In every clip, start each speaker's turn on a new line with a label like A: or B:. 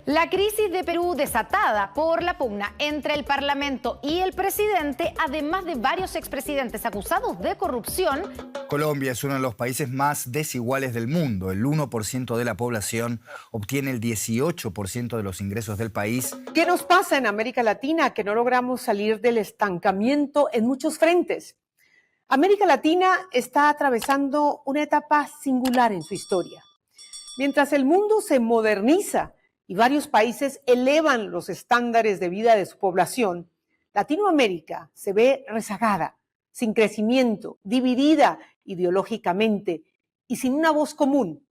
A: La crisis de Perú desatada por la pugna entre el Parlamento y el presidente, además de varios expresidentes acusados de corrupción.
B: Colombia es uno de los países más desiguales del mundo. El 1% de la población obtiene el 18% de los ingresos del país.
C: ¿Qué nos pasa en América Latina que no logramos salir del estancamiento en muchos frentes? América Latina está atravesando una etapa singular en su historia. Mientras el mundo se moderniza y varios países elevan los estándares de vida de su población, Latinoamérica se ve rezagada, sin crecimiento, dividida ideológicamente y sin una voz común.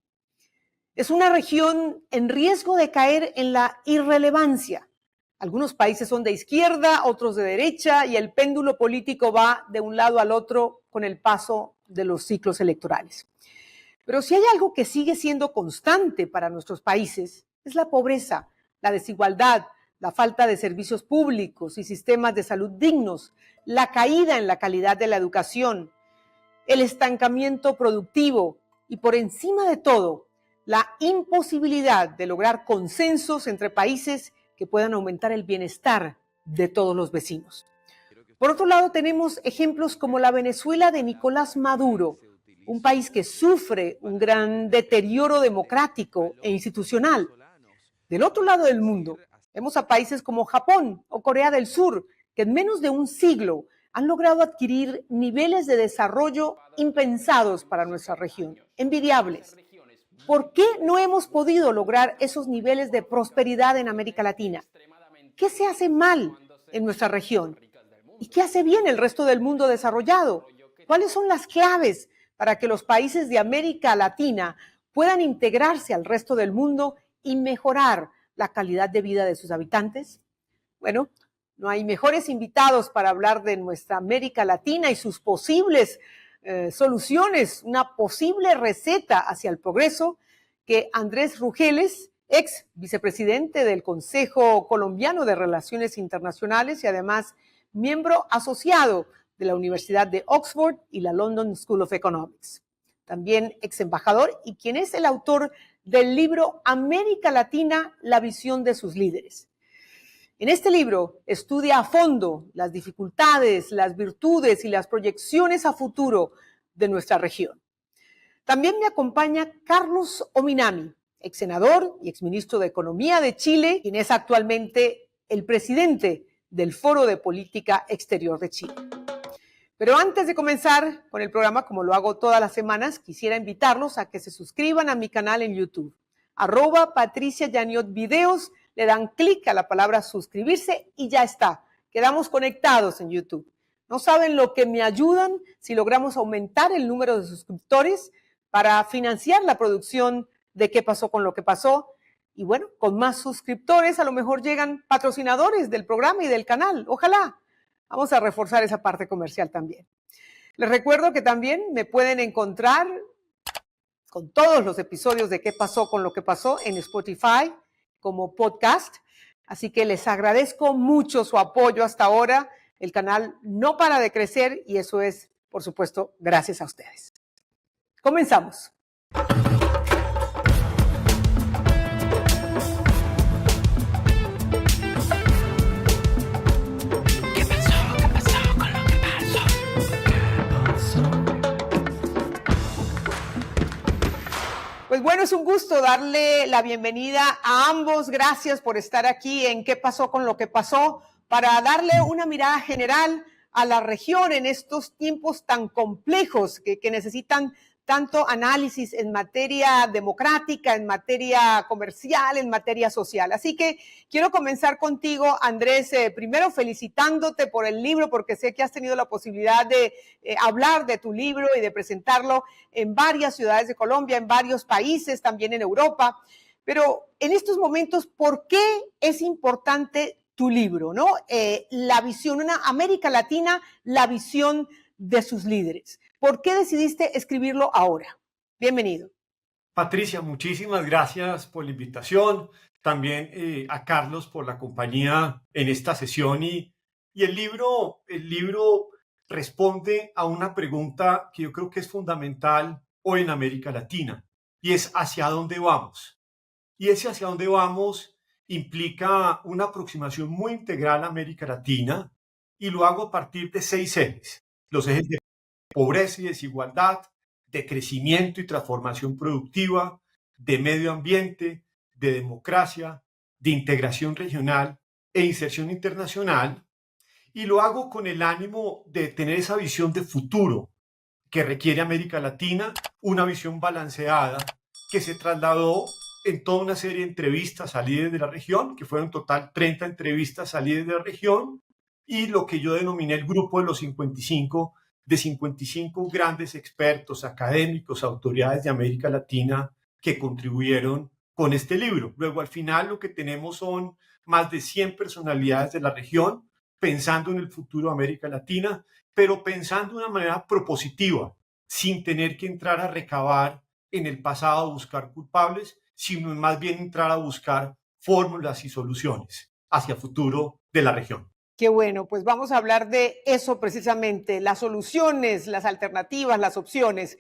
C: Es una región en riesgo de caer en la irrelevancia. Algunos países son de izquierda, otros de derecha, y el péndulo político va de un lado al otro con el paso de los ciclos electorales. Pero si hay algo que sigue siendo constante para nuestros países, es la pobreza, la desigualdad, la falta de servicios públicos y sistemas de salud dignos, la caída en la calidad de la educación, el estancamiento productivo y, por encima de todo, la imposibilidad de lograr consensos entre países que puedan aumentar el bienestar de todos los vecinos. Por otro lado, tenemos ejemplos como la Venezuela de Nicolás Maduro, un país que sufre un gran deterioro democrático e institucional. Del otro lado del mundo, vemos a países como Japón o Corea del Sur, que en menos de un siglo han logrado adquirir niveles de desarrollo impensados para nuestra región, envidiables. ¿Por qué no hemos podido lograr esos niveles de prosperidad en América Latina? ¿Qué se hace mal en nuestra región? ¿Y qué hace bien el resto del mundo desarrollado? ¿Cuáles son las claves para que los países de América Latina puedan integrarse al resto del mundo y mejorar la calidad de vida de sus habitantes? Bueno, no hay mejores invitados para hablar de nuestra América Latina y sus posibles soluciones, una posible receta hacia el progreso, que Andrés Rugeles, ex vicepresidente del Consejo Colombiano de Relaciones Internacionales y además miembro asociado de la Universidad de Oxford y la London School of Economics. También ex embajador y quien es el autor del libro América Latina, la visión de sus líderes. En este libro estudia a fondo las dificultades, las virtudes y las proyecciones a futuro de nuestra región. También me acompaña Carlos Ominami, ex senador y exministro de Economía de Chile, quien es actualmente el presidente del Foro de Política Exterior de Chile. Pero antes de comenzar con el programa, como lo hago todas las semanas, quisiera invitarlos a que se suscriban a mi canal en YouTube, @PatriciaYaniotVideos, le dan clic a la palabra suscribirse y ya está. Quedamos conectados en YouTube. No saben lo que me ayudan si logramos aumentar el número de suscriptores para financiar la producción de ¿Qué pasó con lo que pasó? Y bueno, con más suscriptores a lo mejor llegan patrocinadores del programa y del canal. Ojalá. Vamos a reforzar esa parte comercial también. Les recuerdo que también me pueden encontrar con todos los episodios de ¿Qué pasó con lo que pasó? En Spotify como podcast. Así que les agradezco mucho su apoyo hasta ahora. El canal no para de crecer y eso es, por supuesto, gracias a ustedes. Comenzamos. Pues bueno, es un gusto darle la bienvenida a ambos. Gracias por estar aquí en ¿Qué pasó con lo que pasó? Para darle una mirada general a la región en estos tiempos tan complejos que necesitan tanto análisis en materia democrática, en materia comercial, en materia social. Así que quiero comenzar contigo, Andrés, primero felicitándote por el libro, porque sé que has tenido la posibilidad de hablar de tu libro y de presentarlo en varias ciudades de Colombia, en varios países, también en Europa. Pero en estos momentos, ¿por qué es importante tu libro, ¿no? La visión, una América Latina, la visión de sus líderes. ¿Por qué decidiste escribirlo ahora? Bienvenido.
D: Patricia, muchísimas gracias por la invitación. También a Carlos por la compañía en esta sesión. Y el libro responde a una pregunta que yo creo que es fundamental hoy en América Latina, y es ¿hacia dónde vamos? Y ese hacia dónde vamos implica una aproximación muy integral a América Latina y lo hago a partir de 6 ejes. Los ejes de pobreza y desigualdad, de crecimiento y transformación productiva, de medio ambiente, de democracia, de integración regional e inserción internacional. Y lo hago con el ánimo de tener esa visión de futuro que requiere América Latina, una visión balanceada que se trasladó en toda una serie de entrevistas a líderes de la región, que fueron en total 30 entrevistas a líderes de la región, y lo que yo denominé el grupo de los 55, de 55 grandes expertos, académicos, autoridades de América Latina que contribuyeron con este libro. Luego, al final, lo que tenemos son más de 100 personalidades de la región pensando en el futuro de América Latina, pero pensando de una manera propositiva, sin tener que entrar a recabar en el pasado a buscar culpables, sino más bien entrar a buscar fórmulas y soluciones hacia el futuro de la región.
C: Qué bueno, pues vamos a hablar de eso precisamente, las soluciones, las alternativas, las opciones.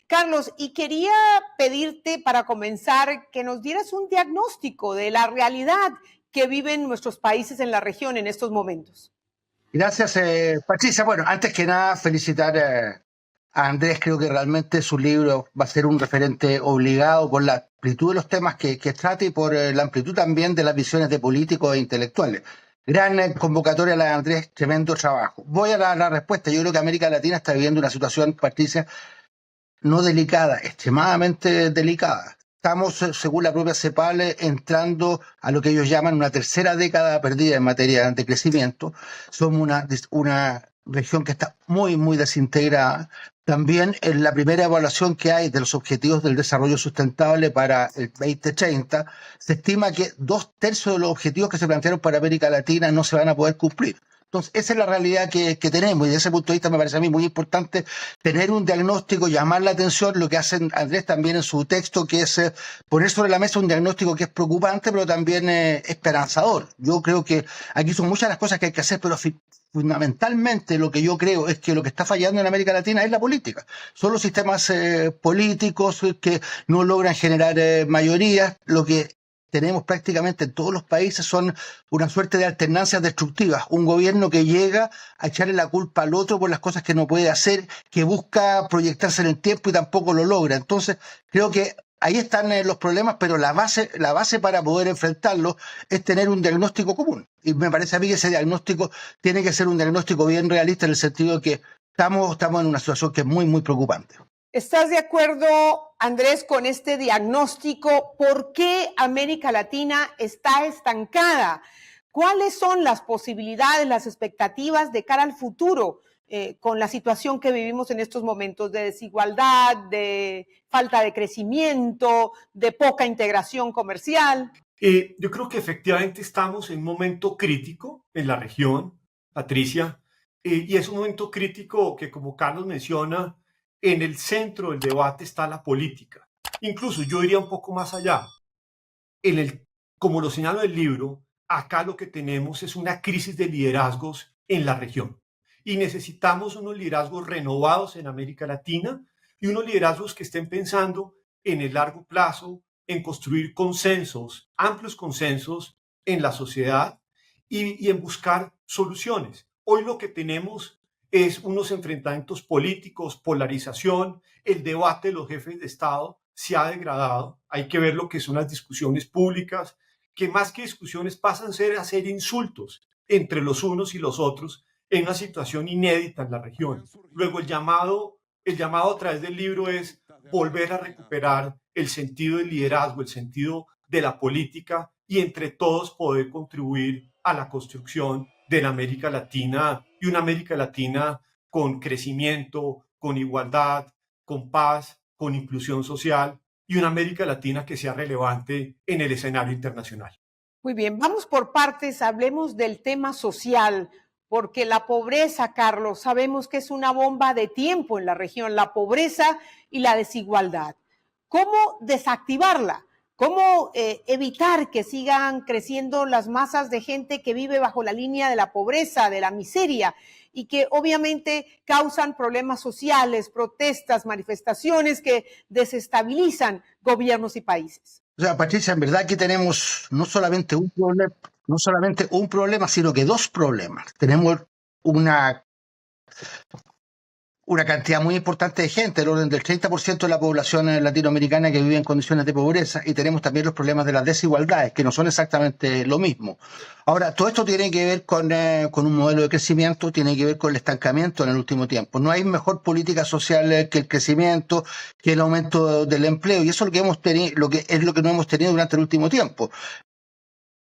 C: Carlos, y quería pedirte para comenzar que nos dieras un diagnóstico de la realidad que viven nuestros países en la región en estos momentos.
E: Gracias, Patricia. Bueno, antes que nada, felicitar a Andrés. Creo que realmente su libro va a ser un referente obligado por la amplitud de los temas que trata y por la amplitud también de las visiones de políticos e intelectuales. Gran convocatoria la de Andrés, tremendo trabajo. Voy a la respuesta. Yo creo que América Latina está viviendo una situación, Patricia, no delicada, extremadamente delicada. Estamos, según la propia CEPAL, entrando a lo que ellos llaman una tercera década perdida en materia de crecimiento. Somos una región que está muy, muy desintegrada. También en la primera evaluación que hay de los objetivos del desarrollo sustentable para el 2030, se estima que 2/3 de los objetivos que se plantearon para América Latina no se van a poder cumplir. Entonces, esa es la realidad que tenemos, y desde ese punto de vista me parece a mí muy importante tener un diagnóstico, llamar la atención, lo que hace Andrés también en su texto, que es poner sobre la mesa un diagnóstico que es preocupante, pero también esperanzador. Yo creo que aquí son muchas las cosas que hay que hacer, pero fundamentalmente lo que yo creo es que lo que está fallando en América Latina es la política. Son los sistemas políticos que no logran generar mayorías. Lo que tenemos prácticamente en todos los países son una suerte de alternancias destructivas. Un gobierno que llega a echarle la culpa al otro por las cosas que no puede hacer, que busca proyectarse en el tiempo y tampoco lo logra. Entonces, creo que ahí están los problemas, pero la base para poder enfrentarlos es tener un diagnóstico común. Y me parece a mí que ese diagnóstico tiene que ser un diagnóstico bien realista en el sentido de que estamos en una situación que es muy, muy preocupante.
C: ¿Estás de acuerdo, Andrés, con este diagnóstico? ¿Por qué América Latina está estancada? ¿Cuáles son las posibilidades, las expectativas de cara al futuro con la situación que vivimos en estos momentos de desigualdad, de falta de crecimiento, de poca integración comercial?
D: Yo creo que efectivamente estamos en un momento crítico en la región, Patricia, y es un momento crítico que, como Carlos menciona, en el centro del debate está la política. Incluso yo iría un poco más allá. Como lo señalo en el libro, acá lo que tenemos es una crisis de liderazgos en la región. Y necesitamos unos liderazgos renovados en América Latina y unos liderazgos que estén pensando en el largo plazo, en construir consensos, amplios consensos en la sociedad y en buscar soluciones. Hoy lo que tenemos es unos enfrentamientos políticos, polarización, el debate de los jefes de Estado se ha degradado. Hay que ver lo que son las discusiones públicas, que más que discusiones pasan a ser insultos entre los unos y los otros en una situación inédita en la región. Luego el llamado a través del libro es volver a recuperar el sentido del liderazgo, el sentido de la política y entre todos poder contribuir a la construcción de la América Latina y una América Latina con crecimiento, con igualdad, con paz, con inclusión social y una América Latina que sea relevante en el escenario internacional.
C: Muy bien, vamos por partes, hablemos del tema social, porque la pobreza, Carlos, sabemos que es una bomba de tiempo en la región, la pobreza y la desigualdad. ¿Cómo desactivarla? ¿Cómo evitar que sigan creciendo las masas de gente que vive bajo la línea de la pobreza, de la miseria, y que obviamente causan problemas sociales, protestas, manifestaciones que desestabilizan gobiernos y países?
E: O sea, Patricia, en verdad aquí tenemos no solamente un problema, sino que dos problemas. Tenemos una cantidad muy importante de gente, el orden del 30% de la población latinoamericana que vive en condiciones de pobreza, y tenemos también los problemas de las desigualdades, que no son exactamente lo mismo. Ahora, todo esto tiene que ver con un modelo de crecimiento, tiene que ver con el estancamiento en el último tiempo. No hay mejor política social que el crecimiento, que el aumento del empleo, y eso es lo que hemos tenido, lo que no hemos tenido durante el último tiempo.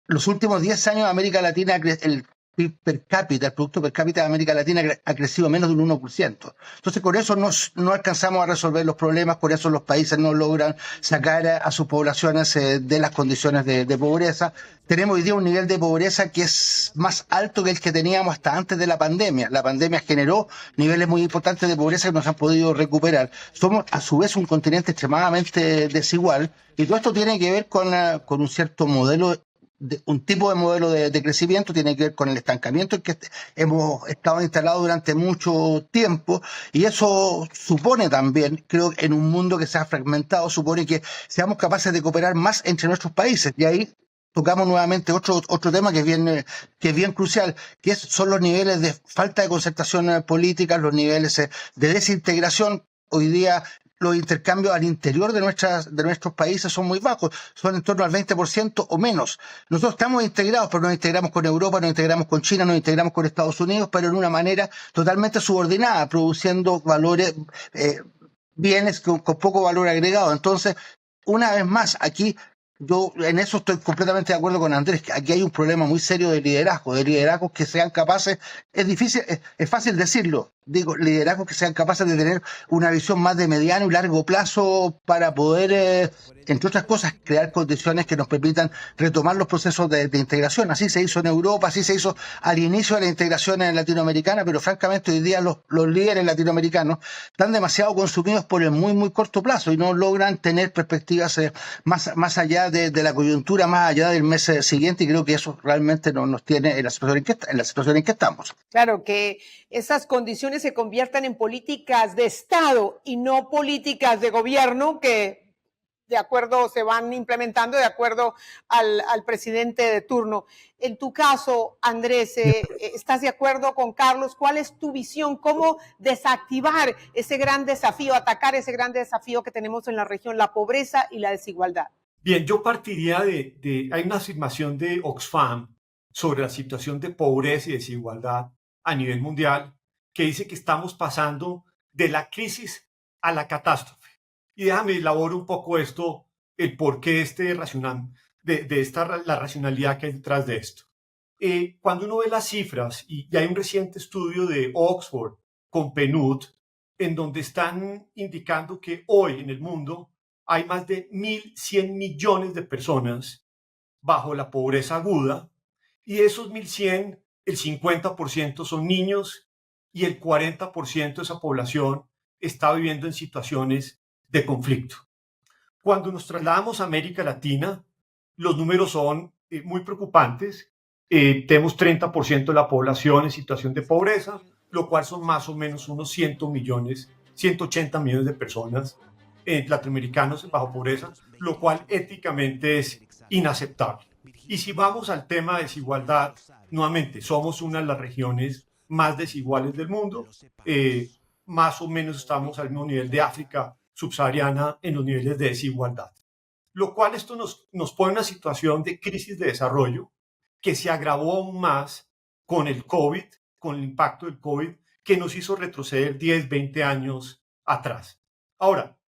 E: Los últimos 10 años América Latina, el PIB per cápita, el Producto per cápita de América Latina ha crecido menos de un 1%. Entonces, con eso no alcanzamos a resolver los problemas, por eso los países no logran sacar a sus poblaciones de las condiciones de pobreza. Tenemos hoy día un nivel de pobreza que es más alto que el que teníamos hasta antes de la pandemia. La pandemia generó niveles muy importantes de pobreza que nos han podido recuperar. Somos, a su vez, un continente extremadamente desigual, y todo esto tiene que ver con un cierto modelo, un tipo de modelo de crecimiento, tiene que ver con el estancamiento en que hemos estado instalados durante mucho tiempo, y eso supone también, creo, en un mundo que se ha fragmentado, supone que seamos capaces de cooperar más entre nuestros países, y ahí tocamos nuevamente otro tema que es bien crucial, que son los niveles de falta de concertación política, los niveles de desintegración. Hoy día los intercambios al interior de nuestros países son muy bajos, son en torno al 20% o menos. Nosotros estamos integrados, pero nos integramos con Europa, nos integramos con China, nos integramos con Estados Unidos, pero en una manera totalmente subordinada, produciendo valores, bienes con poco valor agregado. Entonces, una vez más, aquí yo en eso estoy completamente de acuerdo con Andrés, que aquí hay un problema muy serio de liderazgos que sean capaces, es difícil, es fácil decirlo, digo, liderazgos que sean capaces de tener una visión más de mediano y largo plazo para poder, entre otras cosas, crear condiciones que nos permitan retomar los procesos de integración. Así se hizo en Europa, así se hizo al inicio de la integración latinoamericana, pero francamente hoy día los líderes latinoamericanos están demasiado consumidos por el muy, muy corto plazo y no logran tener perspectivas más allá de la coyuntura, más allá del mes siguiente, y creo que eso realmente no nos tiene en la situación en que estamos.
C: Claro, que esas condiciones se conviertan en políticas de Estado y no políticas de gobierno que de acuerdo se van implementando de acuerdo al presidente de turno. En tu caso, Andrés, ¿estás de acuerdo con Carlos? ¿Cuál es tu visión? ¿Cómo desactivar ese gran desafío, atacar ese gran desafío que tenemos en la región, la pobreza y la desigualdad?
D: Bien, yo partiría hay una afirmación de Oxfam sobre la situación de pobreza y desigualdad a nivel mundial, que dice que estamos pasando de la crisis a la catástrofe. Y déjame elaborar un poco esto, el porqué la racionalidad que hay detrás de esto. Cuando uno ve las cifras, y hay un reciente estudio de Oxford con PNUD, en donde están indicando que hoy en el mundo hay más de 1.100 millones de personas bajo la pobreza aguda, y de esos 1.100, el 50% son niños y el 40% de esa población está viviendo en situaciones de conflicto. Cuando nos trasladamos a América Latina, los números son muy preocupantes. Tenemos 30% de la población en situación de pobreza, lo cual son más o menos unos 180 millones de personas latinoamericanos bajo pobreza, lo cual éticamente es inaceptable. Y si vamos al tema de desigualdad, nuevamente, somos una de las regiones más desiguales del mundo, más o menos estamos al mismo nivel de África subsahariana en los niveles de desigualdad. Lo cual esto nos pone en una situación de crisis de desarrollo que se agravó aún más con el COVID, con el impacto del COVID, que nos hizo retroceder 10, 20 años atrás. Ahora,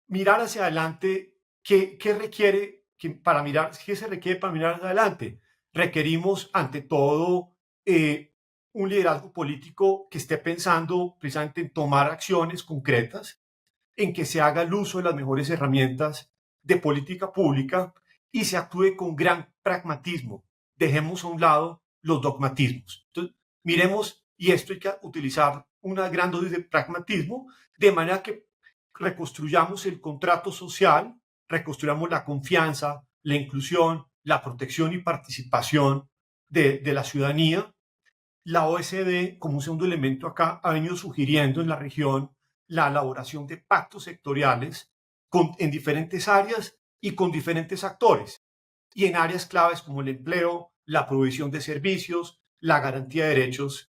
D: mirar hacia adelante, ¿qué se requiere para mirar hacia adelante? Requerimos, ante todo, un liderazgo político que esté pensando precisamente en tomar acciones concretas, en que se haga el uso de las mejores herramientas de política pública y se actúe con gran pragmatismo. Dejemos a un lado los dogmatismos. Entonces, miremos, y esto hay que utilizar una gran dosis de pragmatismo, de manera que reconstruyamos el contrato social, reconstruyamos la confianza, la inclusión, la protección y participación de la ciudadanía. La OECD, como un segundo elemento acá, ha venido sugiriendo en la región la elaboración de pactos sectoriales en diferentes áreas y con diferentes actores, y en áreas claves como el empleo, la provisión de servicios, la garantía de derechos.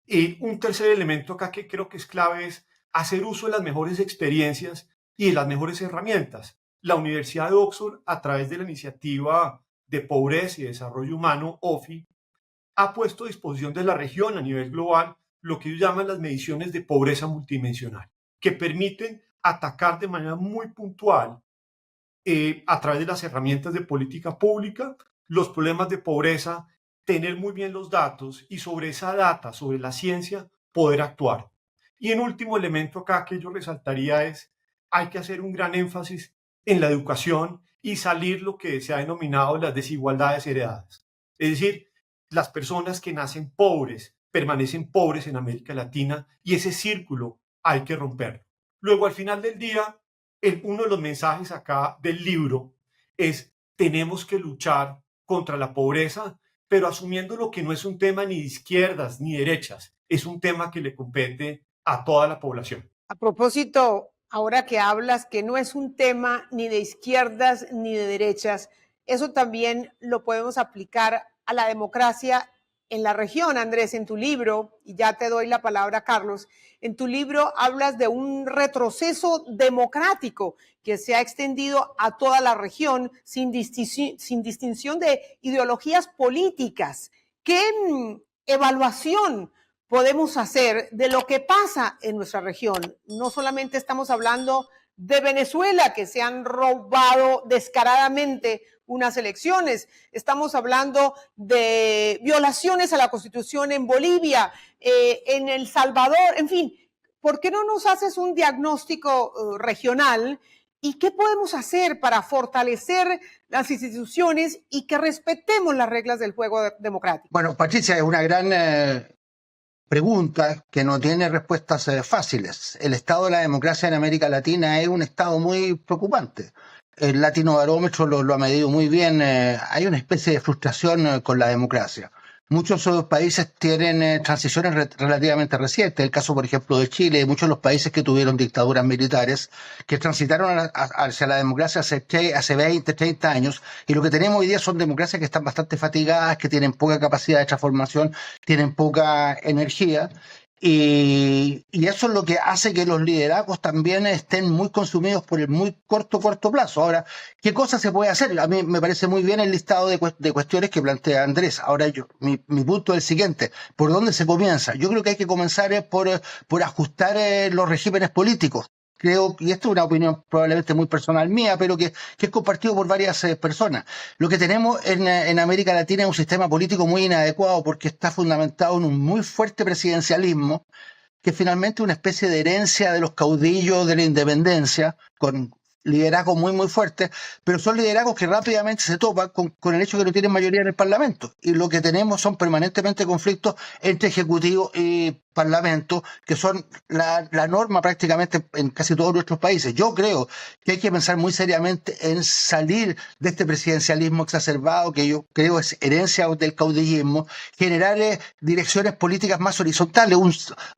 D: Y un tercer elemento acá que creo que es clave es hacer uso de las mejores experiencias y de las mejores herramientas. La Universidad de Oxford, a través de la iniciativa de Pobreza y Desarrollo Humano, OFI, ha puesto a disposición de la región a nivel global lo que ellos llaman las mediciones de pobreza multidimensional, que permiten atacar de manera muy puntual, a través de las herramientas de política pública, los problemas de pobreza, tener muy bien los datos y sobre esa data, sobre la ciencia, poder actuar. Y en último elemento acá que yo resaltaría es, hay que hacer un gran énfasis en la educación y salir lo que se ha denominado las desigualdades heredadas. Es decir, las personas que nacen pobres permanecen pobres en América Latina y ese círculo hay que romperlo. Luego, al final del día, uno de los mensajes acá del libro es: tenemos que luchar contra la pobreza, pero asumiendo lo que no es un tema ni de izquierdas ni derechas, es un tema que le compete a toda la población.
C: A propósito, ahora que hablas que no es un tema ni de izquierdas ni de derechas, eso también lo podemos aplicar a la democracia en la región. Andrés, en tu libro, y ya te doy la palabra, Carlos, en tu libro hablas de un retroceso democrático que se ha extendido a toda la región sin distinción de ideologías políticas. ¿Qué evaluación podemos hacer de lo que pasa en nuestra región? No solamente estamos hablando de Venezuela, que se han robado descaradamente unas elecciones, estamos hablando de violaciones a la Constitución en Bolivia, en El Salvador, en fin. ¿Por qué no nos haces un diagnóstico regional y qué podemos hacer para fortalecer las instituciones y que respetemos las reglas del juego democrático?
E: Bueno, Patricia, es una gran pregunta que no tiene respuestas fáciles. El estado de la democracia en América Latina es un estado muy preocupante. El Latinobarómetro lo ha medido muy bien. Hay una especie de frustración con la democracia. Muchos países tienen transiciones relativamente recientes. El caso, por ejemplo, de Chile, muchos de los países que tuvieron dictaduras militares, que transitaron hacia la democracia hace 20, 30 años, y lo que tenemos hoy día son democracias que están bastante fatigadas, que tienen poca capacidad de transformación, tienen poca energía. Y eso es lo que hace que los liderazgos también estén muy consumidos por el muy corto plazo. Ahora, ¿qué cosa se puede hacer? A mí me parece muy bien el listado de cuestiones que plantea Andrés. Ahora, mi punto es el siguiente: ¿por dónde se comienza? Yo creo que hay que comenzar por ajustar los regímenes políticos. Creo, y esto es una opinión probablemente muy personal mía, pero que es compartido por varias personas. Lo que tenemos en América Latina es un sistema político muy inadecuado porque está fundamentado en un muy fuerte presidencialismo, que finalmente es una especie de herencia de los caudillos de la independencia, con liderazgos muy fuertes, pero son liderazgos que rápidamente se topan con el hecho de que no tienen mayoría en el Parlamento. Y lo que tenemos son permanentemente conflictos entre Ejecutivo y Parlamento, que son la norma prácticamente en casi todos nuestros países. Yo creo que hay que pensar muy seriamente en salir de este presidencialismo exacerbado, que yo creo es herencia del caudillismo, generar direcciones políticas más horizontales,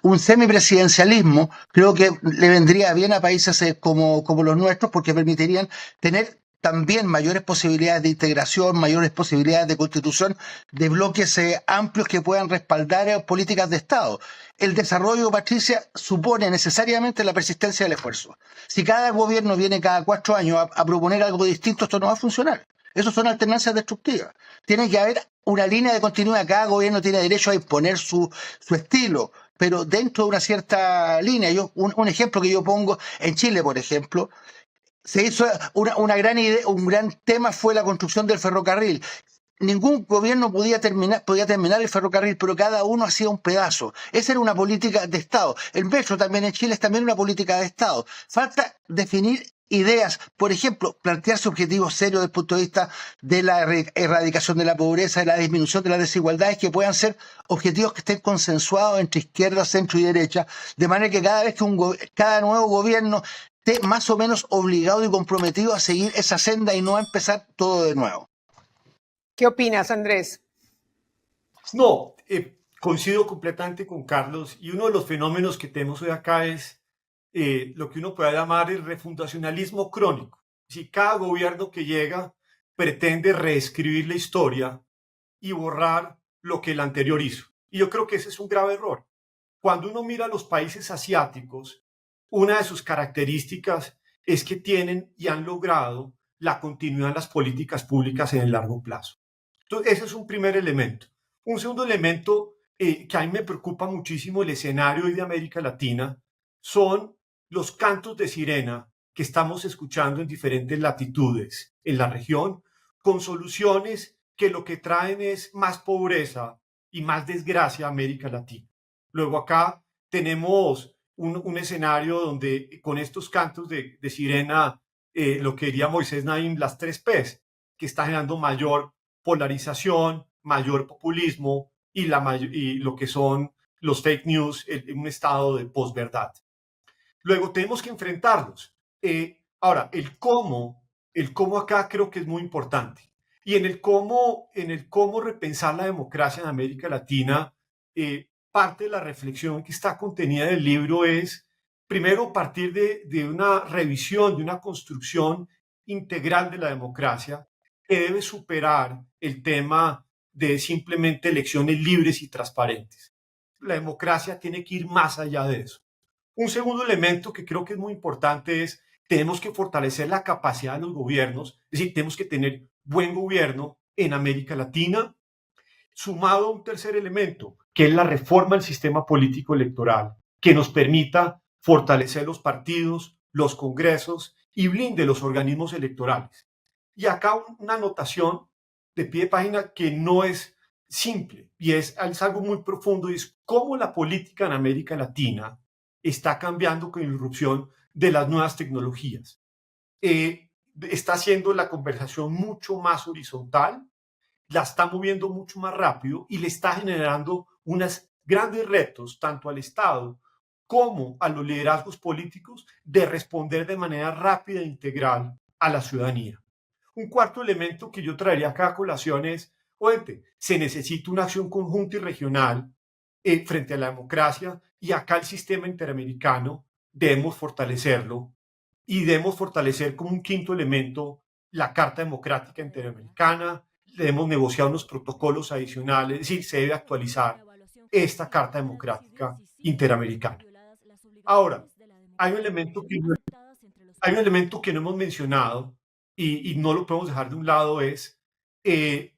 E: un semipresidencialismo. Creo que le vendría bien a países como los nuestros, porque permitirían tener también mayores posibilidades de integración, mayores posibilidades de constitución de bloques amplios que puedan respaldar políticas de Estado. El desarrollo, Patricia, supone necesariamente la persistencia del esfuerzo. Si cada gobierno viene cada 4 años a proponer algo distinto, esto no va a funcionar. Eso son alternancias destructivas. Tiene que haber una línea de continuidad. Cada gobierno tiene derecho a imponer su estilo, pero dentro de una cierta línea. Un ejemplo que yo pongo, en Chile, por ejemplo, se hizo una gran idea, un gran tema fue la construcción del ferrocarril. Ningún gobierno podía terminar el ferrocarril, pero cada uno hacía un pedazo. Esa era una política de Estado. El metro también en Chile es también una política de Estado. Falta definir ideas, por ejemplo, plantearse objetivos serios desde el punto de vista de la erradicación de la pobreza, de la disminución de las desigualdades, que puedan ser objetivos que estén consensuados entre izquierda, centro y derecha, de manera que cada vez que cada nuevo gobierno esté más o menos obligado y comprometido a seguir esa senda y no a empezar todo de nuevo.
C: ¿Qué opinas, Andrés?
D: No, coincido completamente con Carlos, y uno de los fenómenos que tenemos hoy acá es lo que uno puede llamar el refundacionalismo crónico. Si cada gobierno que llega pretende reescribir la historia y borrar lo que el anterior hizo. Y yo creo que ese es un grave error. Cuando uno mira a los países asiáticos, una de sus características es que tienen y han logrado la continuidad en las políticas públicas en el largo plazo. Entonces, ese es un primer elemento. Un segundo elemento que a mí me preocupa muchísimo el escenario hoy de América Latina son los cantos de sirena que estamos escuchando en diferentes latitudes en la región, con soluciones que lo que traen es más pobreza y más desgracia a América Latina. Luego acá tenemos un escenario donde con estos cantos de sirena, lo que diría Moisés Naim, las 3 P's, que está generando mayor polarización, mayor populismo y lo que son los fake news en un estado de posverdad. Luego tenemos que enfrentarlos. Ahora, el cómo acá creo que es muy importante. Y en el cómo repensar la democracia en América Latina, parte de la reflexión que está contenida en el libro es, primero, partir de una revisión, de una construcción integral de la democracia, que debe superar el tema de simplemente elecciones libres y transparentes. La democracia tiene que ir más allá de eso. Un segundo elemento que creo que es muy importante es, tenemos que fortalecer la capacidad de los gobiernos, es decir, tenemos que tener buen gobierno en América Latina, sumado a un tercer elemento, que es la reforma del sistema político electoral, que nos permita fortalecer los partidos, los congresos y blinde los organismos electorales. Y acá una anotación de pie de página que no es simple y es algo muy profundo, y es cómo la política en América Latina está cambiando con la irrupción de las nuevas tecnologías. Está haciendo la conversación mucho más horizontal, la está moviendo mucho más rápido y le está generando unos grandes retos tanto al Estado como a los liderazgos políticos de responder de manera rápida e integral a la ciudadanía. Un cuarto elemento que yo traería acá a colación es, oye, se necesita una acción conjunta y regional frente a la democracia, y acá el sistema interamericano debemos fortalecerlo y debemos fortalecer como un quinto elemento la Carta Democrática Interamericana. Debemos negociar unos protocolos adicionales, es decir, se debe actualizar esta Carta Democrática Interamericana. Ahora, hay un elemento que no hemos mencionado y no lo podemos dejar de un lado, es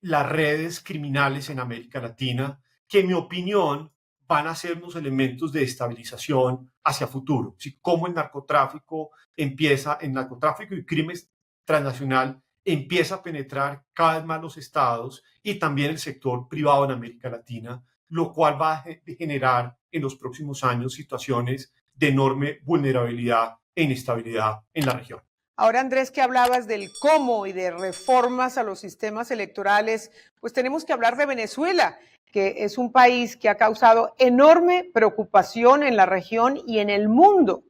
D: las redes criminales en América Latina, que en mi opinión van a ser unos elementos de estabilización hacia futuro. ¿Sí? Cómo el narcotráfico y crimen transnacional empieza a penetrar cada vez más los estados y también el sector privado en América Latina, lo cual va a generar en los próximos años situaciones de enorme vulnerabilidad e inestabilidad en la región.
C: Ahora, Andrés, que hablabas del cómo y de reformas a los sistemas electorales, pues tenemos que hablar de Venezuela, que es un país que ha causado enorme preocupación en la región y en el mundo.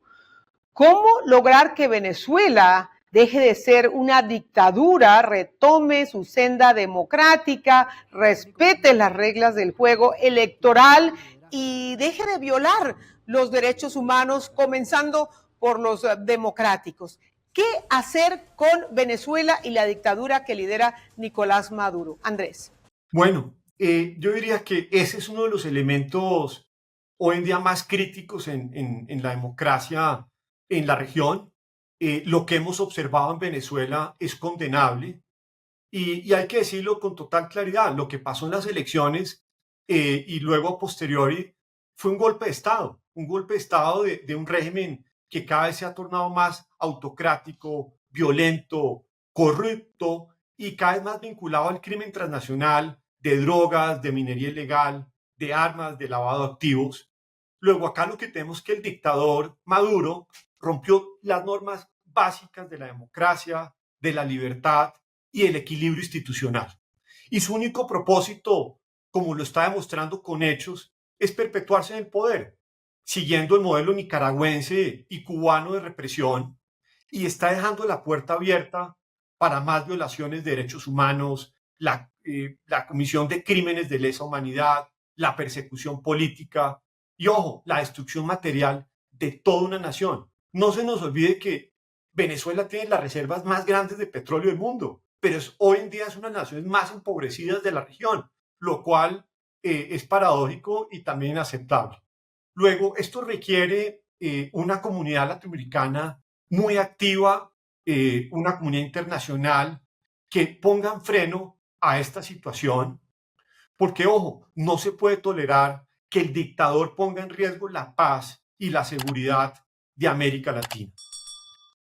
C: ¿Cómo lograr que Venezuela deje de ser una dictadura, retome su senda democrática, respete las reglas del juego electoral y deje de violar los derechos humanos, comenzando por los democráticos? ¿Qué hacer con Venezuela y la dictadura que lidera Nicolás Maduro? Andrés.
D: Bueno, yo diría que ese es uno de los elementos hoy en día más críticos en la democracia en la región. Lo que hemos observado en Venezuela es condenable y hay que decirlo con total claridad. Lo que pasó en las elecciones y luego a posteriori fue un golpe de Estado de un régimen que cada vez se ha tornado más autocrático, violento, corrupto y cada vez más vinculado al crimen transnacional, de drogas, de minería ilegal, de armas, de lavado de activos. Luego acá lo que tenemos es que el dictador Maduro rompió las normas básicas de la democracia, de la libertad y el equilibrio institucional. Y su único propósito, como lo está demostrando con hechos, es perpetuarse en el poder, siguiendo el modelo nicaragüense y cubano de represión, y está dejando la puerta abierta para más violaciones de derechos humanos, la comisión de crímenes de lesa humanidad, la persecución política y, ojo, la destrucción material de toda una nación. No se nos olvide que Venezuela tiene las reservas más grandes de petróleo del mundo, pero hoy en día es una de las naciones más empobrecidas de la región, lo cual es paradójico y también inaceptable. Luego, esto requiere una comunidad latinoamericana muy activa, una comunidad internacional que pongan freno a esta situación, porque, ojo, no se puede tolerar que el dictador ponga en riesgo la paz y la seguridad de América Latina.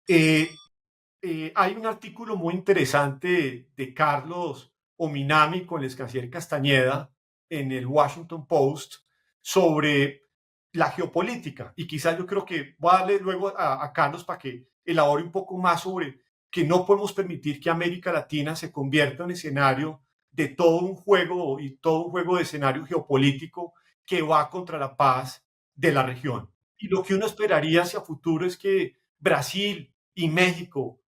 D: Hay un artículo muy interesante de Carlos Ominami con el canciller Castañeda en el Washington Post sobre la geopolítica, y quizás yo creo que voy a darle luego a Carlos para que elabore un poco más sobre que no podemos permitir que América Latina se convierta en escenario de todo un juego de escenario geopolítico que va contra la paz de la región. Y lo que uno esperaría hacia futuro es que Brasil y México,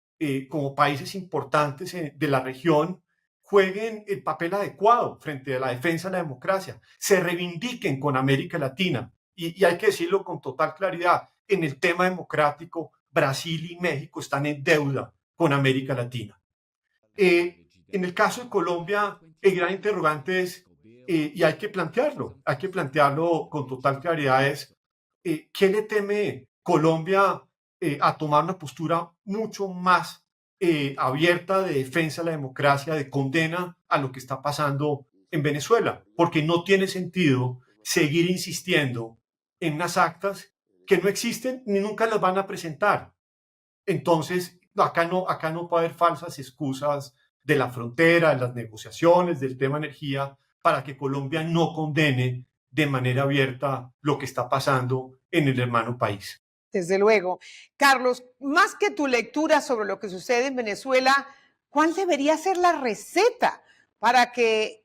D: como países importantes de la región, jueguen el papel adecuado frente a la defensa de la democracia, se reivindiquen con América Latina. Y hay que decirlo con total claridad, en el tema democrático, Brasil y México están en deuda con América Latina. En el caso de Colombia, el gran interrogante es, y hay que plantearlo con total claridad, es ¿qué le teme Colombia a tomar una postura mucho más abierta de defensa de la democracia, de condena a lo que está pasando en Venezuela? Porque no tiene sentido seguir insistiendo en unas actas que no existen ni nunca las van a presentar. Entonces, acá no puede haber falsas excusas de la frontera, de las negociaciones, del tema energía, para que Colombia no condene de manera abierta lo que está pasando en el hermano país.
C: Desde luego. Carlos, más que tu lectura sobre lo que sucede en Venezuela, ¿cuál debería ser la receta para que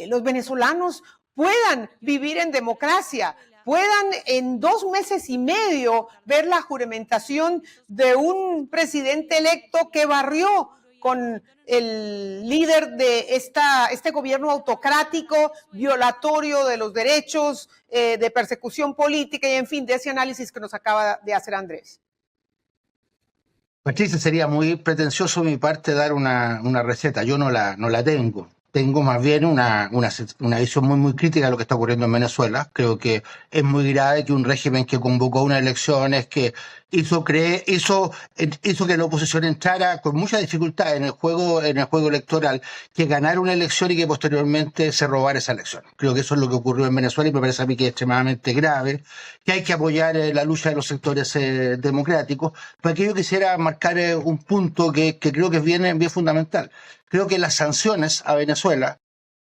C: los venezolanos puedan vivir en democracia, puedan en 2 meses y medio ver la juramentación de un presidente electo que barrió con el líder de este gobierno autocrático, violatorio de los derechos, de persecución política y, en fin, de ese análisis que nos acaba de hacer Andrés?
E: Patricia, sería muy pretencioso de mi parte dar una receta. Yo no la tengo. Tengo más bien una visión muy crítica de lo que está ocurriendo en Venezuela. Creo que es muy grave que un régimen que convocó unas elecciones, que hizo que la oposición entrara con mucha dificultad en el juego electoral, que ganara una elección y que posteriormente se robara esa elección. Creo que eso es lo que ocurrió en Venezuela y me parece a mí que es extremadamente grave, que hay que apoyar la lucha de los sectores democráticos. Pero aquí yo quisiera marcar un punto que creo que es bien fundamental. Creo que las sanciones a Venezuela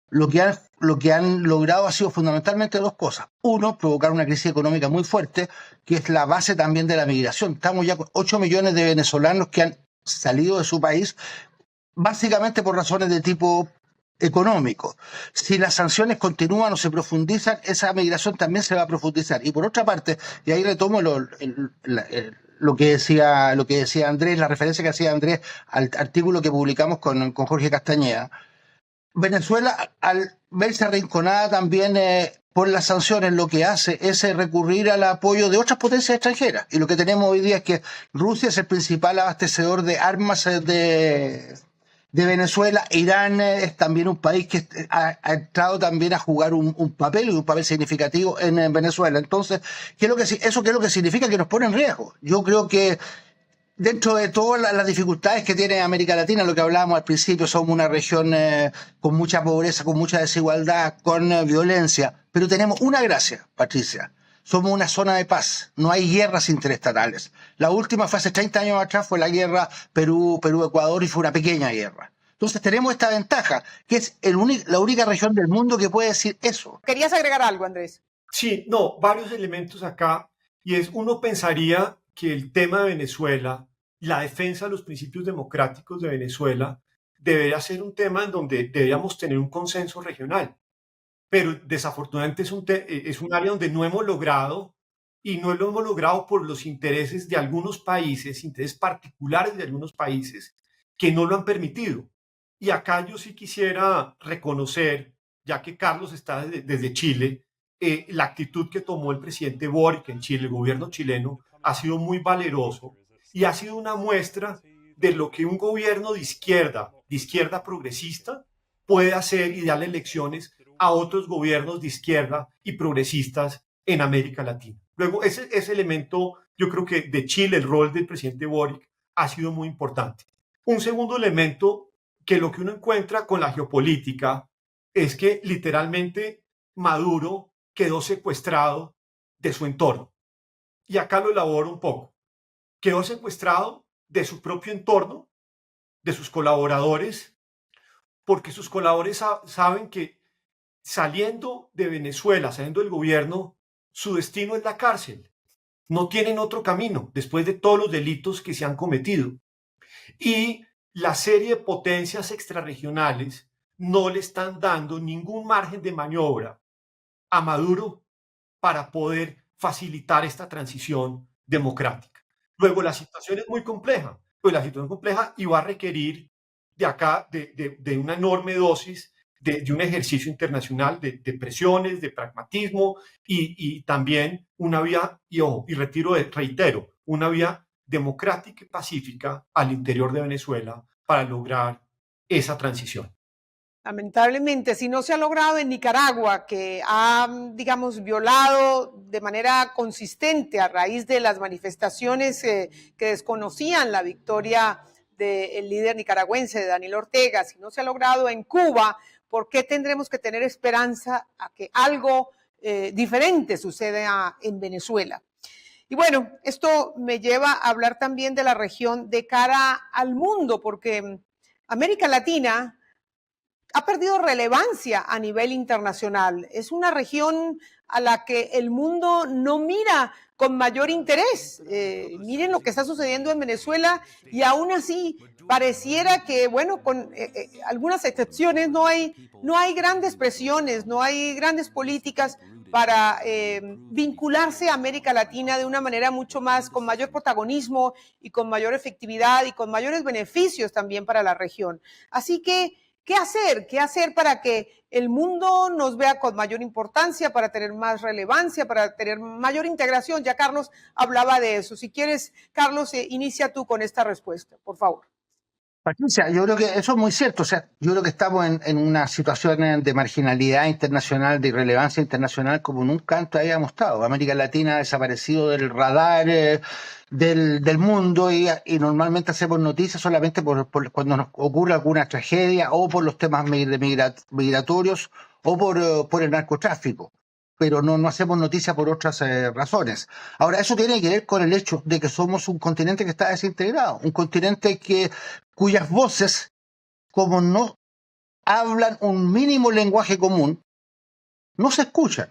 E: lo que han logrado ha sido fundamentalmente 2 cosas. Uno, provocar una crisis económica muy fuerte, que es la base también de la migración. Estamos ya con 8 millones de venezolanos que han salido de su país básicamente por razones de tipo económico. Si las sanciones continúan o se profundizan, esa migración también se va a profundizar. Y por otra parte, y ahí retomo lo que decía Andrés, la referencia que hacía Andrés al artículo que publicamos con Jorge Castañeda. Venezuela, al verse arrinconada también por las sanciones, lo que hace es recurrir al apoyo de otras potencias extranjeras. Y lo que tenemos hoy día es que Rusia es el principal abastecedor de armas de Venezuela. Irán es también un país que ha entrado también a jugar un papel significativo en Venezuela. Entonces, ¿qué es lo que significa? Que nos pone en riesgo. Yo creo que dentro de todas las dificultades que tiene América Latina, lo que hablábamos al principio, somos una región con mucha pobreza, con mucha desigualdad, con violencia, pero tenemos una gracia, Patricia. Somos una zona de paz, no hay guerras interestatales. La última fue hace 30 años atrás, fue la guerra Perú-Ecuador y fue una pequeña guerra. Entonces tenemos esta ventaja, que es la única región del mundo que puede decir eso.
C: ¿Querías agregar algo, Andrés?
D: Sí, no, varios elementos acá, y uno pensaría que el tema de Venezuela, la defensa de los principios democráticos de Venezuela, debería ser un tema en donde deberíamos tener un consenso regional. Pero desafortunadamente es un área donde no hemos logrado, y no lo hemos logrado por los intereses de algunos países, intereses particulares de algunos países, que no lo han permitido. Y acá yo sí quisiera reconocer, ya que Carlos está desde Chile, la actitud que tomó el presidente Boric en Chile, el gobierno chileno, ha sido muy valeroso, y ha sido una muestra de lo que un gobierno de izquierda progresista, puede hacer y darle lecciones a otros gobiernos de izquierda y progresistas en América Latina. Luego, ese elemento, yo creo que de Chile, el rol del presidente Boric ha sido muy importante. Un segundo elemento, que lo que uno encuentra con la geopolítica es que literalmente Maduro quedó secuestrado de su entorno. Y acá lo elaboro un poco. Quedó secuestrado de su propio entorno, de sus colaboradores, porque sus colaboradores saben que saliendo de Venezuela, saliendo del gobierno, su destino es la cárcel. No tienen otro camino después de todos los delitos que se han cometido. Y la serie de potencias extrarregionales no le están dando ningún margen de maniobra a Maduro para poder facilitar esta transición democrática. Luego, la situación es muy compleja, pues la situación es compleja y va a requerir de acá de una enorme dosis de un ejercicio internacional de presiones, de pragmatismo y también una vía, reitero, una vía democrática y pacífica al interior de Venezuela para lograr esa transición.
C: Lamentablemente, si no se ha logrado en Nicaragua, que ha, digamos, violado de manera consistente a raíz de las manifestaciones que desconocían la victoria del líder nicaragüense, de Daniel Ortega, si no se ha logrado en Cuba, ¿por qué tendremos que tener esperanza a que algo diferente suceda en Venezuela? Y bueno, esto me lleva a hablar también de la región de cara al mundo, porque América Latina ha perdido relevancia a nivel internacional. Es una región a la que el mundo no mira con mayor interés. Miren lo que está sucediendo en Venezuela y aún así pareciera que, bueno, con algunas excepciones no hay grandes presiones, no hay grandes políticas para vincularse a América Latina de una manera mucho más, con mayor protagonismo y con mayor efectividad y con mayores beneficios también para la región. Así que, ¿qué hacer? ¿Qué hacer para que el mundo nos vea con mayor importancia, para tener más relevancia, para tener mayor integración? Ya Carlos hablaba de eso. Si quieres, Carlos, inicia tú con esta respuesta, por favor.
E: Patricia, yo creo que eso es muy cierto. O sea, yo creo que estamos en una situación de marginalidad internacional, de irrelevancia internacional como nunca antes habíamos estado. América Latina ha desaparecido del radar del mundo y normalmente hacemos noticias solamente por cuando nos ocurre alguna tragedia o por los temas migratorios o por el narcotráfico. Pero no hacemos noticia por otras razones. Ahora, eso tiene que ver con el hecho de que somos un continente que está desintegrado, un continente cuyas voces, como no hablan un mínimo lenguaje común, no se escuchan.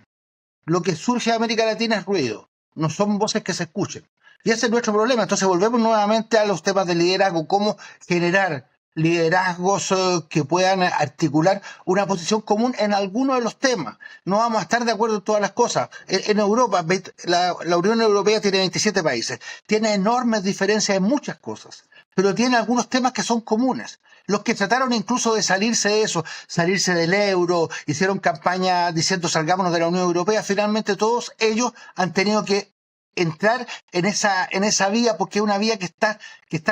E: Lo que surge de América Latina es ruido, no son voces que se escuchen. Y ese es nuestro problema. Entonces volvemos nuevamente a los temas de liderazgo, cómo generar liderazgos que puedan articular una posición común en algunos de los temas. No vamos a estar de acuerdo en todas las cosas. En Europa, la Unión Europea tiene 27 países, tiene enormes diferencias en muchas cosas, pero tiene algunos temas que son comunes. Los que trataron incluso de salirse de eso, salirse del euro, hicieron campaña diciendo salgámonos de la Unión Europea, finalmente todos ellos han tenido que entrar en esa vía porque es una vía que está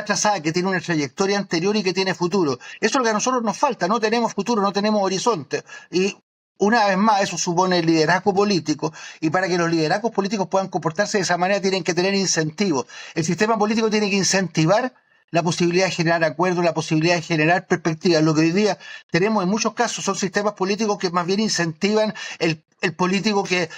E: trazada, que tiene una trayectoria anterior y que tiene futuro. Eso es lo que a nosotros nos falta, no tenemos futuro, no tenemos horizonte. Y una vez más, eso supone liderazgo político, y para que los liderazgos políticos puedan comportarse de esa manera tienen que tener incentivos. El sistema político tiene que incentivar la posibilidad de generar acuerdos, la posibilidad de generar perspectivas. Lo que hoy día tenemos en muchos casos son sistemas políticos que más bien incentivan el político que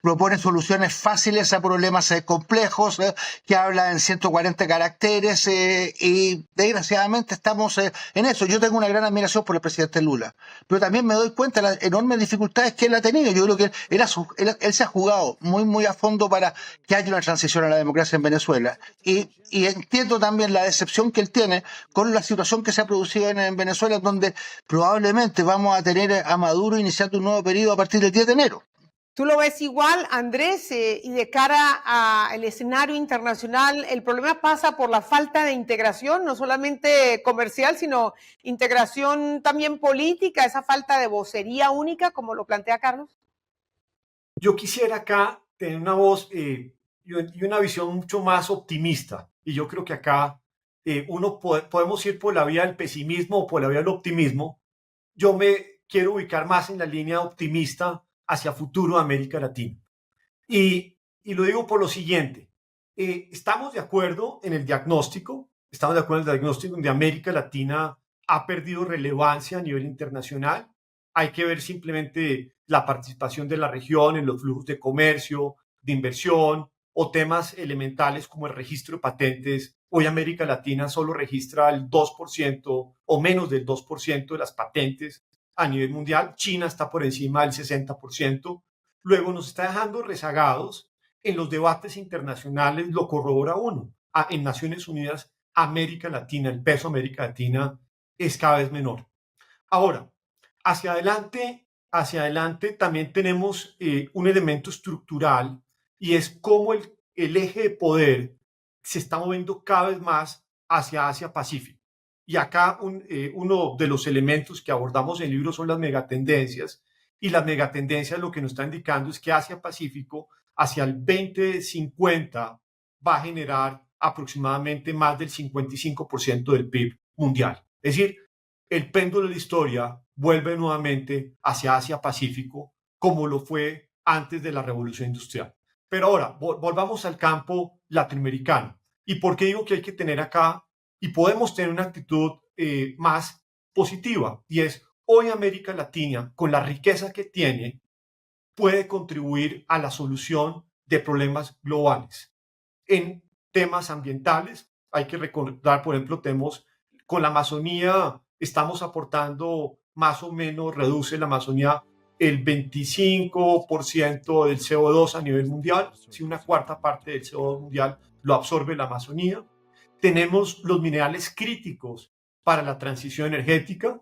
E: propone soluciones fáciles a problemas complejos, que habla en 140 caracteres y desgraciadamente estamos en eso. Yo tengo una gran admiración por el presidente Lula, pero también me doy cuenta de las enormes dificultades que él ha tenido. Yo creo que él se ha jugado muy a fondo para que haya una transición a la democracia en Venezuela y entiendo también la decepción que él tiene con la situación que se ha producido en Venezuela, donde probablemente vamos a tener a Maduro iniciando un nuevo periodo a partir del 10 de enero.
C: ¿Tú lo ves igual, Andrés? Y de cara al escenario internacional, el problema pasa por la falta de integración, no solamente comercial, sino integración también política, esa falta de vocería única, como lo plantea Carlos.
D: Yo quisiera acá tener una voz y una visión mucho más optimista y yo creo que acá podemos ir por la vía del pesimismo o por la vía del optimismo. Yo me quiero ubicar más en la línea optimista hacia futuro de América Latina. Y lo digo por lo siguiente, estamos de acuerdo en el diagnóstico, donde América Latina ha perdido relevancia a nivel internacional. Hay que ver simplemente la participación de la región en los flujos de comercio, de inversión o temas elementales como el registro de patentes. Hoy América Latina solo registra el 2% o menos del 2% de las patentes a nivel mundial. China está por encima del 60%. Luego nos está dejando rezagados en los debates internacionales, lo corrobora uno. En Naciones Unidas, América Latina, el peso de América Latina es cada vez menor. Ahora, hacia adelante también tenemos un elemento estructural y es cómo el eje de poder se está moviendo cada vez más hacia Asia-Pacífico. Y acá uno de los elementos que abordamos en el libro son las megatendencias. Y las megatendencias lo que nos está indicando es que Asia-Pacífico hacia el 2050 va a generar aproximadamente más del 55% del PIB mundial. Es decir, el péndulo de la historia vuelve nuevamente hacia Asia-Pacífico como lo fue antes de la Revolución Industrial. Pero ahora, volvamos al campo latinoamericano. ¿Y por qué digo que hay que tener acá y podemos tener una actitud más positiva? Y es, hoy América Latina, con la riqueza que tiene, puede contribuir a la solución de problemas globales. En temas ambientales, hay que recordar, por ejemplo, con la Amazonía, estamos aportando más o menos, reduce la Amazonía el 25% del CO2 a nivel mundial, si una cuarta parte del CO2 mundial lo absorbe la Amazonía. Tenemos los minerales críticos para la transición energética.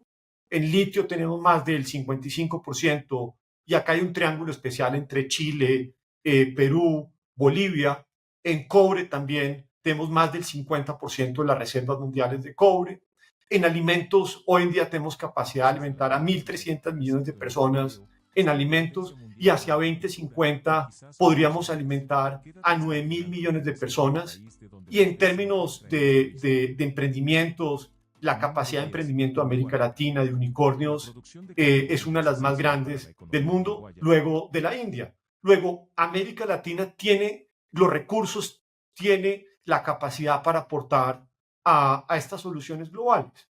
D: En litio tenemos más del 55%, y acá hay un triángulo especial entre Chile, Perú, Bolivia. En cobre también tenemos más del 50% de las reservas mundiales de cobre. En alimentos, hoy en día tenemos capacidad de alimentar a 1.300 millones de personas en alimentos, y hacia 2050 podríamos alimentar a 9.000 millones de personas. Y en términos de emprendimientos, la capacidad de emprendimiento de América Latina, de unicornios, es una de las más grandes del mundo, luego de la India. Luego, América Latina tiene los recursos, tiene la capacidad para aportar a estas soluciones globales.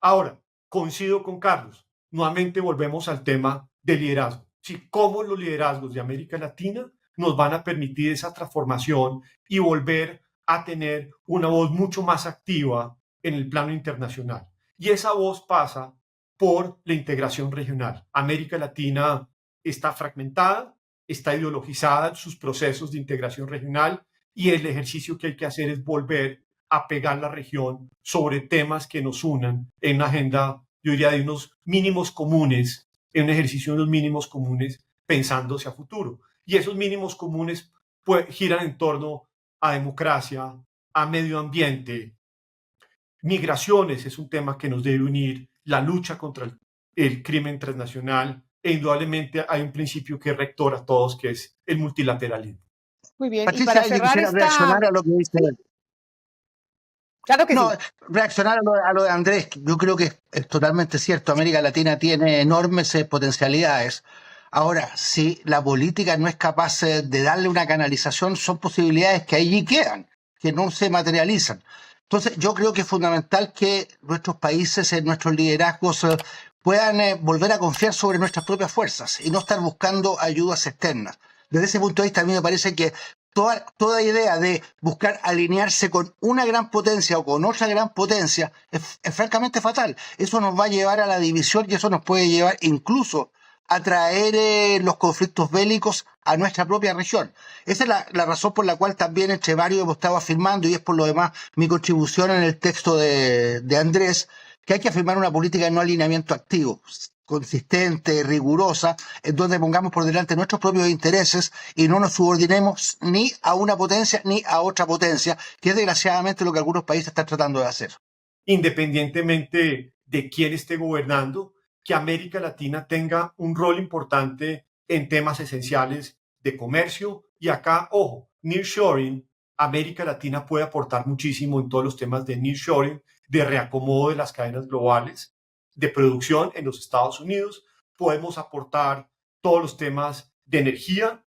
D: Ahora, coincido con Carlos, nuevamente volvemos al tema del liderazgo. Sí, cómo los liderazgos de América Latina nos van a permitir esa transformación y volver a tener una voz mucho más activa en el plano internacional. Y esa voz pasa por la integración regional. América Latina está fragmentada, está ideologizada en sus procesos de integración regional, y el ejercicio que hay que hacer es volver a pegar la región sobre temas que nos unan en una agenda, yo diría, de unos mínimos comunes, en un ejercicio de unos mínimos comunes pensando hacia futuro. Y esos mínimos comunes giran en torno a democracia, a medio ambiente. Migraciones es un tema que nos debe unir, la lucha contra el crimen transnacional, e indudablemente hay un principio que es rector a todos, que es el multilateralismo.
C: Muy bien,
E: Patricia,
C: y para
E: yo
C: cerrar
E: quisiera reaccionar a lo que dice.
C: Claro que
E: No,
C: sí.
E: reaccionar a lo de Andrés. Yo creo que es totalmente cierto. América Latina tiene enormes potencialidades. Ahora, si la política no es capaz de darle una canalización, son posibilidades que allí quedan, que no se materializan. Entonces, yo creo que es fundamental que nuestros países, nuestros liderazgos, puedan volver a confiar sobre nuestras propias fuerzas y no estar buscando ayudas externas. Desde ese punto de vista, a mí me parece que toda idea de buscar alinearse con una gran potencia o con otra gran potencia es francamente fatal. Eso nos va a llevar a la división y eso nos puede llevar incluso a traer los conflictos bélicos a nuestra propia región. Esa es la razón por la cual también entre varios hemos estado afirmando, y es por lo demás mi contribución en el texto de Andrés, que hay que afirmar una política de no alineamiento activo, consistente, rigurosa, en donde pongamos por delante nuestros propios intereses y no nos subordinemos ni a una potencia ni a otra potencia, que es desgraciadamente lo que algunos países están tratando de hacer.
D: Independientemente de quién esté gobernando, que América Latina tenga un rol importante en temas esenciales de comercio. Y acá, ojo, nearshoring América Latina puede aportar muchísimo en todos los temas de nearshoring, de reacomodo de las cadenas globales, de producción en los Estados Unidos. Podemos aportar todos los temas de energía,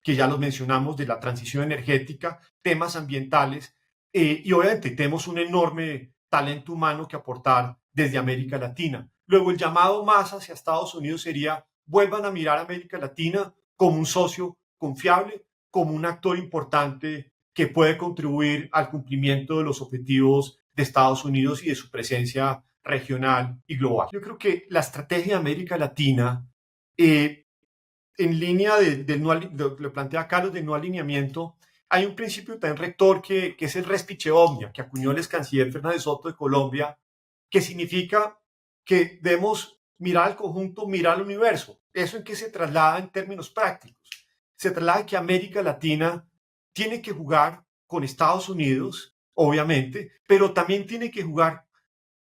D: que ya los mencionamos, de la transición energética, temas ambientales, y obviamente tenemos un enorme talento humano que aportar desde América Latina. Luego el llamado más hacia Estados Unidos sería: vuelvan a mirar a América Latina como un socio confiable, como un actor importante que puede contribuir al cumplimiento de los objetivos de Estados Unidos y de su presencia regional y global. Yo creo que la estrategia de América Latina, en línea lo plantea Carlos, del no alineamiento, hay un principio también rector que es el res pice omnia, que acuñó el ex canciller Fernández Soto de Colombia, que significa que debemos mirar al conjunto, mirar al universo. ¿Eso en qué se traslada en términos prácticos? Se traslada que América Latina tiene que jugar con Estados Unidos, obviamente, pero también tiene que jugar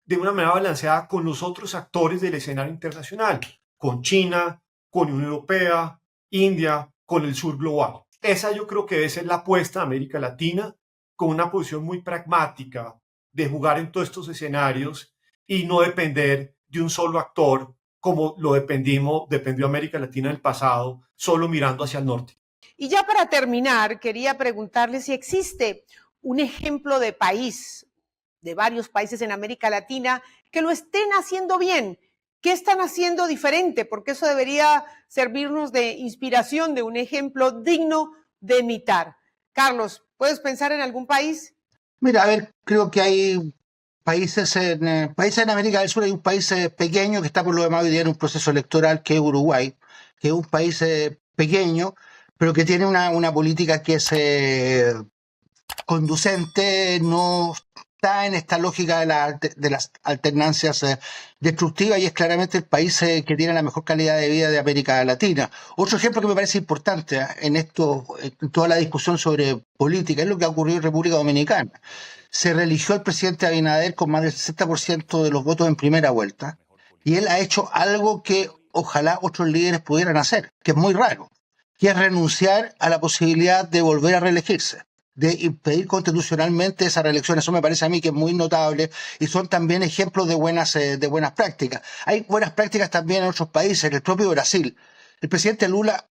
D: de una manera balanceada con los otros actores del escenario internacional, con China, con Unión Europea, India, con el sur global. Esa yo creo que debe ser la apuesta de América Latina, con una posición muy pragmática de jugar en todos estos escenarios y no depender de un solo actor como lo dependió América Latina en el pasado, solo mirando hacia el norte.
C: Y ya para terminar, quería preguntarle si existe un ejemplo de país, de varios países en América Latina, que lo estén haciendo bien. ¿Qué están haciendo diferente? Porque eso debería servirnos de inspiración, de un ejemplo digno de imitar. Carlos, ¿puedes pensar en algún país?
E: Mira, a ver, creo que hay países en América del Sur. Hay un país pequeño que está por lo demás hoy día en un proceso electoral, que es Uruguay, que es un país pequeño, pero que tiene una política que es conducente, no está en esta lógica de las alternancias destructivas, y es claramente el país que tiene la mejor calidad de vida de América Latina. Otro ejemplo que me parece importante en toda la discusión sobre política es lo que ha ocurrido en República Dominicana. Se reeligió al presidente Abinader con más del 60% de los votos en primera vuelta, y él ha hecho algo que ojalá otros líderes pudieran hacer, que es muy raro, que es renunciar a la posibilidad de volver a reelegirse, de impedir constitucionalmente esa reelección. Eso me parece a mí que es muy notable, y son también ejemplos de buenas prácticas. Hay buenas prácticas también en otros países, en el propio Brasil. El presidente Lula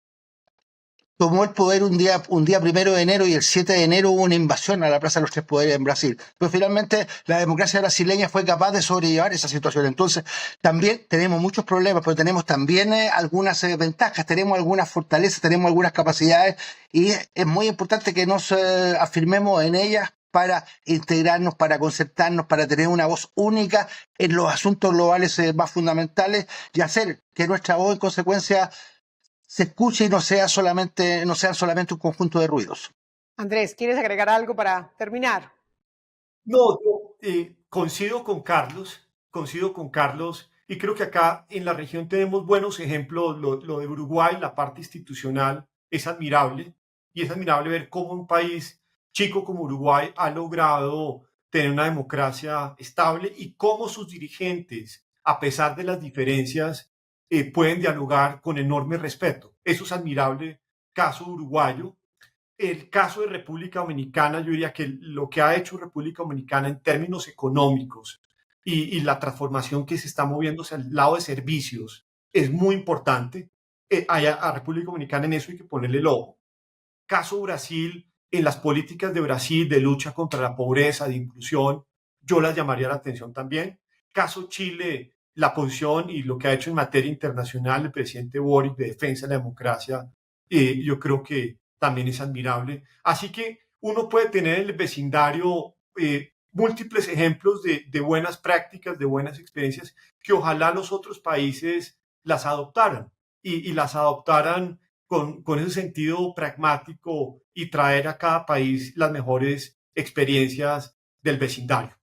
E: tomó el poder un día 1 de enero, y el 7 de enero hubo una invasión a la Plaza de los Tres Poderes en Brasil. Pero finalmente la democracia brasileña fue capaz de sobrellevar esa situación. Entonces también tenemos muchos problemas, pero tenemos también algunas ventajas, tenemos algunas fortalezas, tenemos algunas capacidades, y es muy importante que nos afirmemos en ellas para integrarnos, para concertarnos, para tener una voz única en los asuntos globales más fundamentales, y hacer que nuestra voz, en consecuencia, se escuche y no sean solamente un conjunto de ruidos.
C: Andrés, ¿quieres agregar algo para terminar?
D: No, yo coincido con Carlos, y creo que acá en la región tenemos buenos ejemplos. Lo de Uruguay, la parte institucional es admirable, y es admirable ver cómo un país chico como Uruguay ha logrado tener una democracia estable, y cómo sus dirigentes, a pesar de las diferencias, pueden dialogar con enorme respeto. Eso es admirable, caso uruguayo. El caso de República Dominicana, yo diría que lo que ha hecho República Dominicana en términos económicos y la transformación que se está moviendo hacia el lado de servicios es muy importante. A República Dominicana en eso hay que ponerle el ojo. Caso Brasil, en las políticas de Brasil de lucha contra la pobreza, de inclusión, yo las llamaría la atención también. Caso Chile, la posición y lo que ha hecho en materia internacional el presidente Boric de defensa de la democracia, yo creo que también es admirable. Así que uno puede tener en el vecindario múltiples ejemplos de buenas prácticas, de buenas experiencias, que ojalá los otros países las adoptaran, y las adoptaran con ese sentido pragmático, y traer a cada país las mejores experiencias del vecindario.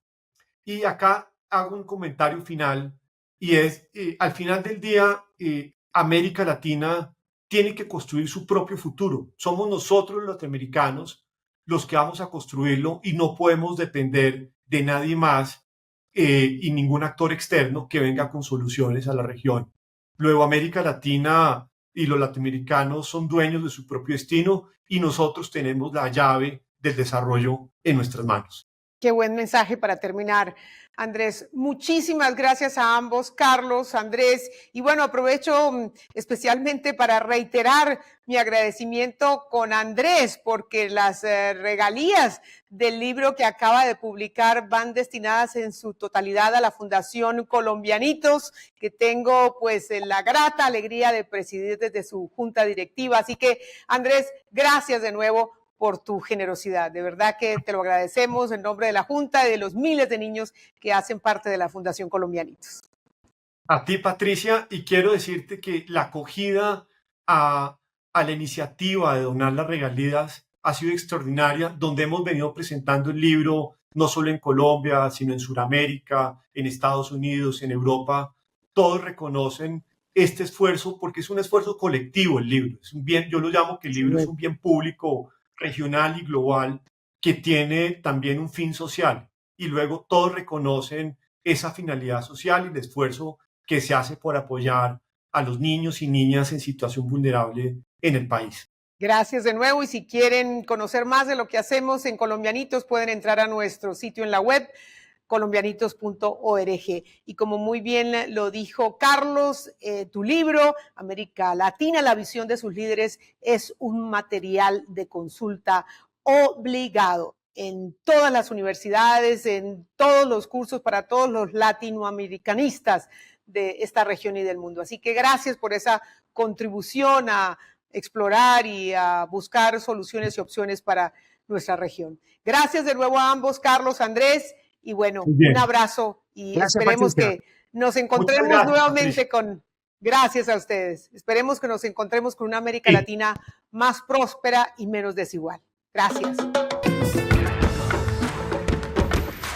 D: Y acá hago un comentario final, y es, al final del día, América Latina tiene que construir su propio futuro. Somos nosotros los latinoamericanos los que vamos a construirlo, y no podemos depender de nadie más y ningún actor externo que venga con soluciones a la región. Luego, América Latina y los latinoamericanos son dueños de su propio destino, y nosotros tenemos la llave del desarrollo en nuestras manos.
C: Qué buen mensaje para terminar, Andrés. Muchísimas gracias a ambos, Carlos, Andrés. Y bueno, aprovecho especialmente para reiterar mi agradecimiento con Andrés, porque las regalías del libro que acaba de publicar van destinadas en su totalidad a la Fundación Colombianitos, que tengo pues la grata alegría de presidir desde su junta directiva. Así que, Andrés, gracias de nuevo por tu generosidad. De verdad que te lo agradecemos en nombre de la Junta y de los miles de niños que hacen parte de la Fundación Colombianitos.
D: A ti, Patricia, y quiero decirte que la acogida a la iniciativa de donar las regalías ha sido extraordinaria, donde hemos venido presentando el libro no solo en Colombia, sino en Sudamérica, en Estados Unidos, en Europa. Todos reconocen este esfuerzo porque es un esfuerzo colectivo el libro. Es un bien, yo lo llamo que el libro es un bien público regional y global que tiene también un fin social, y luego todos reconocen esa finalidad social y el esfuerzo que se hace por apoyar a los niños y niñas en situación vulnerable en el país.
C: Gracias de nuevo, y si quieren conocer más de lo que hacemos en Colombianitos pueden entrar a nuestro sitio en la web colombianitos.org. Y como muy bien lo dijo Carlos, tu libro, América Latina, la visión de sus líderes, es un material de consulta obligado en todas las universidades, en todos los cursos para todos los latinoamericanistas de esta región y del mundo. Así que gracias por esa contribución a explorar y a buscar soluciones y opciones para nuestra región. Gracias de nuevo a ambos, Carlos, Andrés. Y bueno, un abrazo y gracias, esperemos Patricia, que nos encontremos gracias, nuevamente Patricia. Gracias a ustedes. Esperemos que nos encontremos con una América Latina más próspera y menos desigual. Gracias.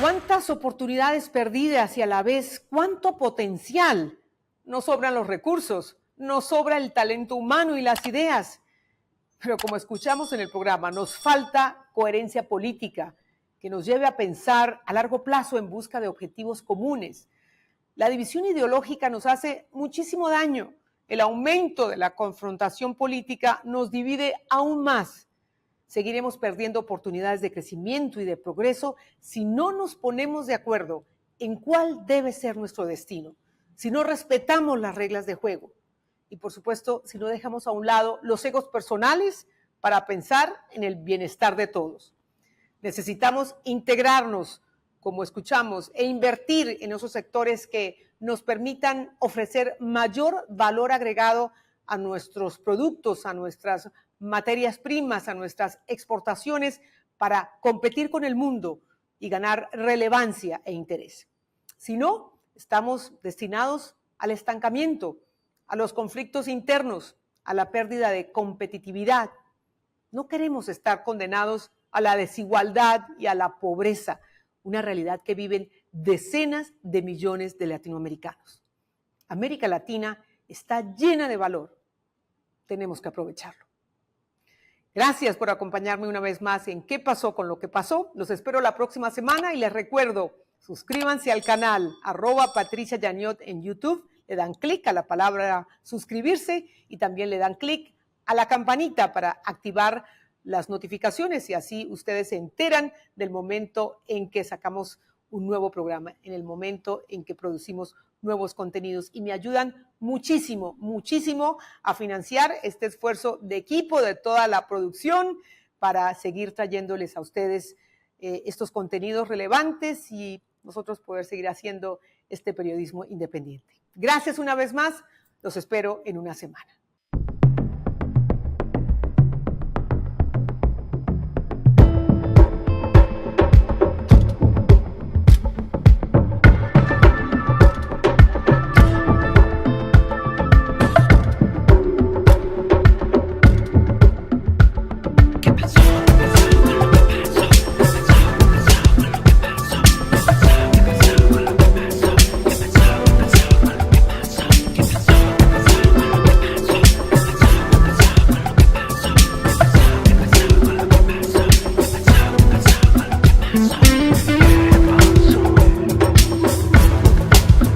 C: ¿Cuántas oportunidades perdidas y a la vez cuánto potencial? No sobran los recursos, no sobra el talento humano y las ideas. Pero como escuchamos en el programa, nos falta coherencia política que nos lleve a pensar a largo plazo en busca de objetivos comunes. La división ideológica nos hace muchísimo daño. El aumento de la confrontación política nos divide aún más. Seguiremos perdiendo oportunidades de crecimiento y de progreso si no nos ponemos de acuerdo en cuál debe ser nuestro destino, si no respetamos las reglas de juego y, por supuesto, si no dejamos a un lado los egos personales para pensar en el bienestar de todos. Necesitamos integrarnos, como escuchamos, e invertir en esos sectores que nos permitan ofrecer mayor valor agregado a nuestros productos, a nuestras materias primas, a nuestras exportaciones, para competir con el mundo y ganar relevancia e interés. Si no, estamos destinados al estancamiento, a los conflictos internos, a la pérdida de competitividad. No queremos estar condenados a la desigualdad y a la pobreza, una realidad que viven decenas de millones de latinoamericanos. América Latina está llena de valor. Tenemos que aprovecharlo. Gracias por acompañarme una vez más en ¿Qué pasó con lo que pasó? Los espero la próxima semana y les recuerdo, suscríbanse al canal @Patricia Yaniot en YouTube, le dan clic a la palabra suscribirse y también le dan clic a la campanita para activar las notificaciones y así ustedes se enteran del momento en que sacamos un nuevo programa, en el momento en que producimos nuevos contenidos y me ayudan muchísimo, muchísimo a financiar este esfuerzo de equipo de toda la producción para seguir trayéndoles a ustedes estos contenidos relevantes y nosotros poder seguir haciendo este periodismo independiente. Gracias una vez más, los espero en una semana.